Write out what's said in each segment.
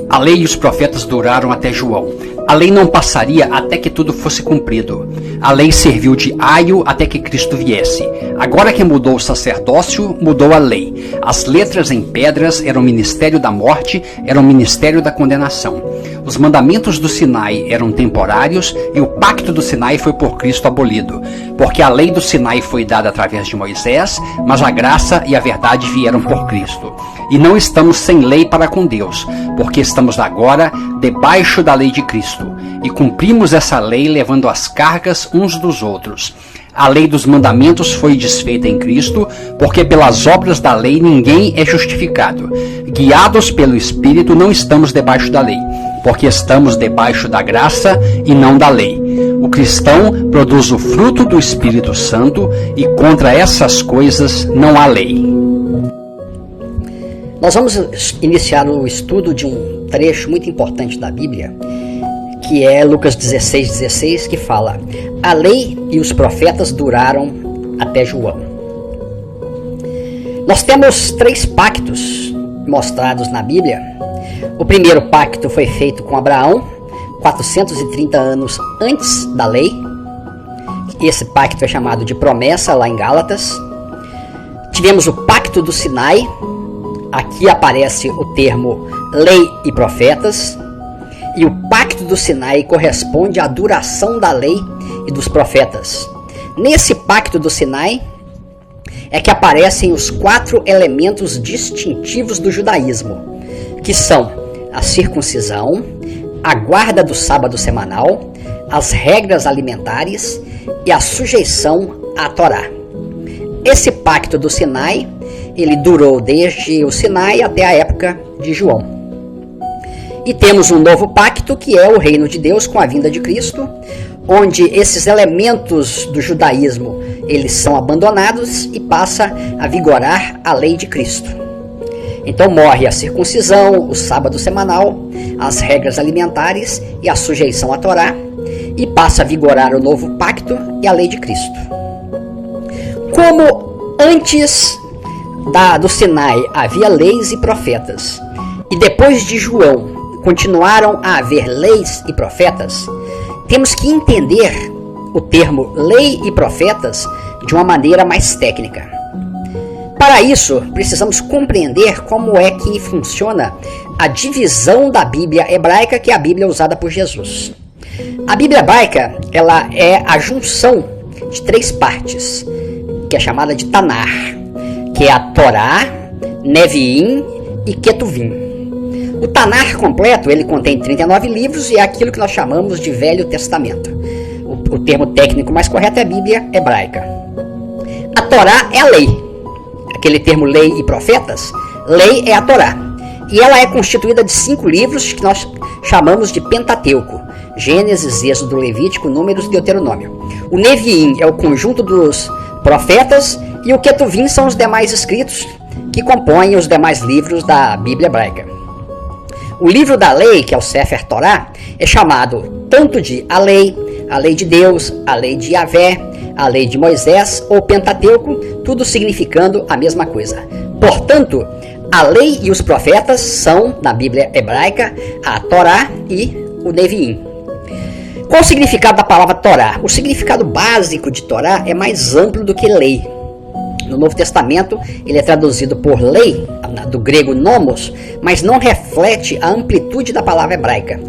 A lei e os profetas duraram até João. A lei não passaria até que tudo fosse cumprido. A lei serviu de aio até que Cristo viesse. Agora que mudou o sacerdócio, mudou a lei. As letras em pedras eram o ministério da morte, eram o ministério da condenação. Os mandamentos do Sinai eram temporários e o pacto do Sinai foi por Cristo abolido. Porque a lei do Sinai foi dada através de Moisés, mas a graça e a verdade vieram por Cristo. E não estamos sem lei para com Deus, porque estamos agora debaixo da lei de Cristo, e cumprimos essa lei levando as cargas uns dos outros. A lei dos mandamentos foi desfeita em Cristo, porque pelas obras da lei ninguém é justificado. Guiados pelo Espírito não estamos debaixo da lei, porque estamos debaixo da graça e não da lei. O cristão produz o fruto do Espírito Santo, e contra essas coisas não há lei. Nós vamos iniciar o estudo de um trecho muito importante da Bíblia, que é Lucas 16:16, que fala: a lei e os profetas duraram até João. Nós temos 3 pactos mostrados na Bíblia. O primeiro pacto foi feito com Abraão, 430 anos antes da lei. Esse pacto é chamado de promessa lá em Gálatas. Tivemos o pacto do Sinai. Aqui aparece o termo lei e profetas, e o pacto do Sinai corresponde à duração da lei e dos profetas. Nesse pacto do Sinai é que aparecem os 4 elementos distintivos do judaísmo, que são a circuncisão, a guarda do sábado semanal, as regras alimentares e a sujeição à Torá. Esse pacto do Sinai, ele durou desde o Sinai até a época de João. E temos um novo pacto, que é o reino de Deus com a vinda de Cristo, onde esses elementos do judaísmo, eles são abandonados e passa a vigorar a lei de Cristo. Então morre a circuncisão, o sábado semanal, as regras alimentares e a sujeição à Torá, e passa a vigorar o novo pacto e a lei de Cristo. Como antes do Sinai havia leis e profetas, e depois de João continuaram a haver leis e profetas, temos que entender o termo lei e profetas de uma maneira mais técnica. Para isso, precisamos compreender como é que funciona a divisão da Bíblia hebraica, que é a Bíblia usada por Jesus. A Bíblia hebraica, ela é a junção de 3 partes, que é chamada de Tanar, que é a Torá, Neviim e Ketuvim. O Tanar completo, ele contém 39 livros e é aquilo que nós chamamos de Velho Testamento. O termo técnico mais correto é a Bíblia hebraica. A Torá é a lei. Aquele termo lei e profetas, lei é a Torá. E ela é constituída de 5 livros que nós chamamos de Pentateuco: Gênesis, Êxodo, Levítico, Números e Deuteronômio. O Neviim é o conjunto dos profetas, e o Ketuvim são os demais escritos que compõem os demais livros da Bíblia hebraica. O livro da lei, que é o Sefer Torá, é chamado tanto de a lei de Deus, a lei de Yahvé, a lei de Moisés ou Pentateuco, tudo significando a mesma coisa. Portanto, a lei e os profetas são, na Bíblia hebraica, a Torá e o Neviim. Qual o significado da palavra Torá? O significado básico de Torá é mais amplo do que lei. No Novo Testamento, ele é traduzido por lei, do grego nomos, mas não reflete a amplitude da palavra hebraica.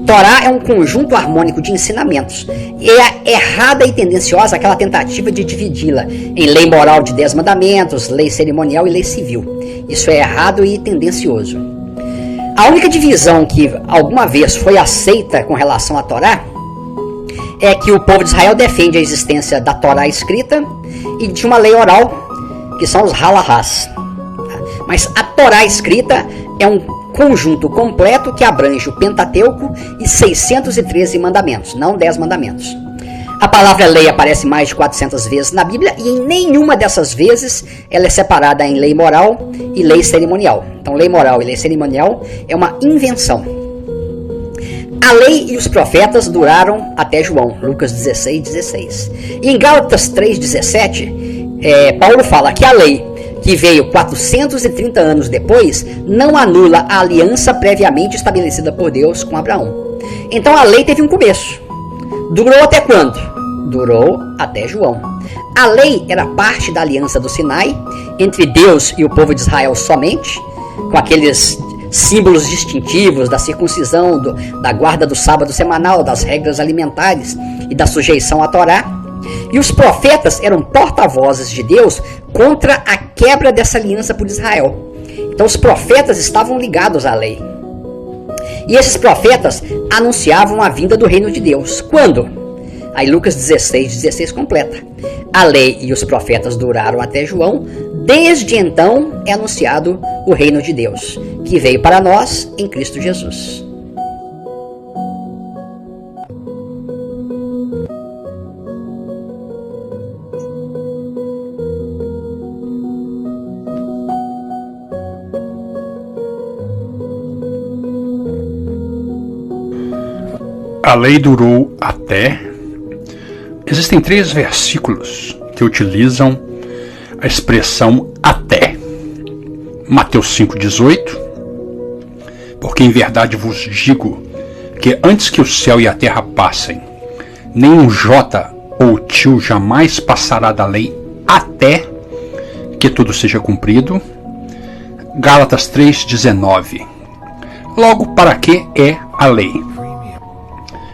Torá é um conjunto harmônico de ensinamentos, e é errada e tendenciosa aquela tentativa de dividi-la em lei moral de 10 mandamentos, lei cerimonial e lei civil. Isso é errado e tendencioso. A única divisão que alguma vez foi aceita com relação à Torá é que o povo de Israel defende a existência da Torá escrita e de uma lei oral, que são os halahás. Mas a Torá escrita é um conjunto completo que abrange o Pentateuco e 613 mandamentos, não 10 mandamentos. A palavra lei aparece mais de 400 vezes na Bíblia e em nenhuma dessas vezes ela é separada em lei moral e lei cerimonial. Então, lei moral e lei cerimonial é uma invenção. A lei e os profetas duraram até João, Lucas 16:16. E em Gálatas 3:17, Paulo fala que a lei que veio 430 anos depois, não anula a aliança previamente estabelecida por Deus com Abraão. Então a lei teve um começo. Durou até quando? Durou até João. A lei era parte da aliança do Sinai, entre Deus e o povo de Israel somente, com aqueles símbolos distintivos da circuncisão, da guarda do sábado semanal, das regras alimentares e da sujeição à Torá. E os profetas eram porta-vozes de Deus contra a quebra dessa aliança por Israel. Então os profetas estavam ligados à lei. E esses profetas anunciavam a vinda do reino de Deus. Quando? Aí Lucas 16 completa. A lei e os profetas duraram até João. Desde então é anunciado o reino de Deus, que veio para nós em Cristo Jesus. A lei durou até... Existem 3 versículos que utilizam a expressão até. Mateus 5,18. Porque em verdade vos digo que antes que o céu e a terra passem, nem um jota ou tio jamais passará da lei até que tudo seja cumprido. Gálatas 3,19. Logo, para que é a lei?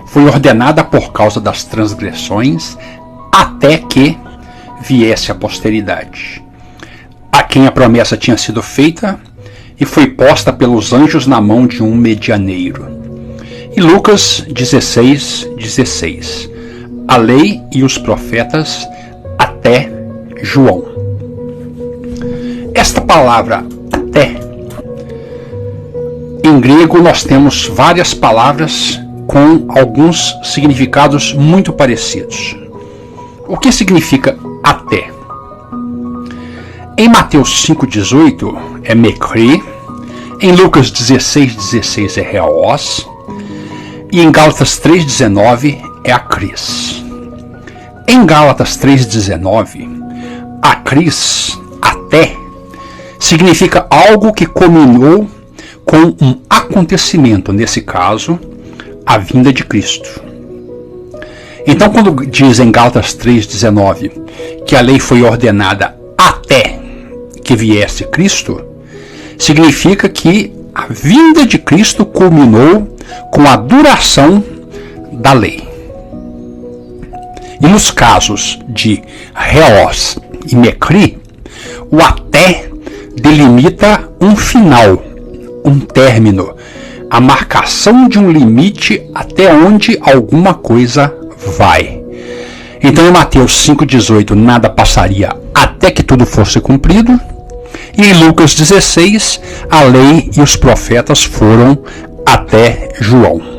Foi ordenada por causa das transgressões até que viesse a posteridade, a quem a promessa tinha sido feita e foi posta pelos anjos na mão de um medianeiro. E Lucas 16:16. A lei e os profetas até João. Esta palavra até, em grego nós temos várias palavras com alguns significados muito parecidos. O que significa até? Em Mateus 5,18 é mekri, em Lucas 16,16 é reos, e em Gálatas 3,19 é acris. Em Gálatas 3,19, acris, até, significa algo que culminou com um acontecimento, nesse caso, a vinda de Cristo. Então, quando diz em Gálatas 3,19 que a lei foi ordenada até que viesse Cristo, significa que a vinda de Cristo culminou com a duração da lei. E nos casos de reos e mekri, o até delimita um final, um término, a marcação de um limite até onde alguma coisa vai. Então em Mateus 5,18 nada passaria até que tudo fosse cumprido, e em Lucas 16 a lei e os profetas foram até João.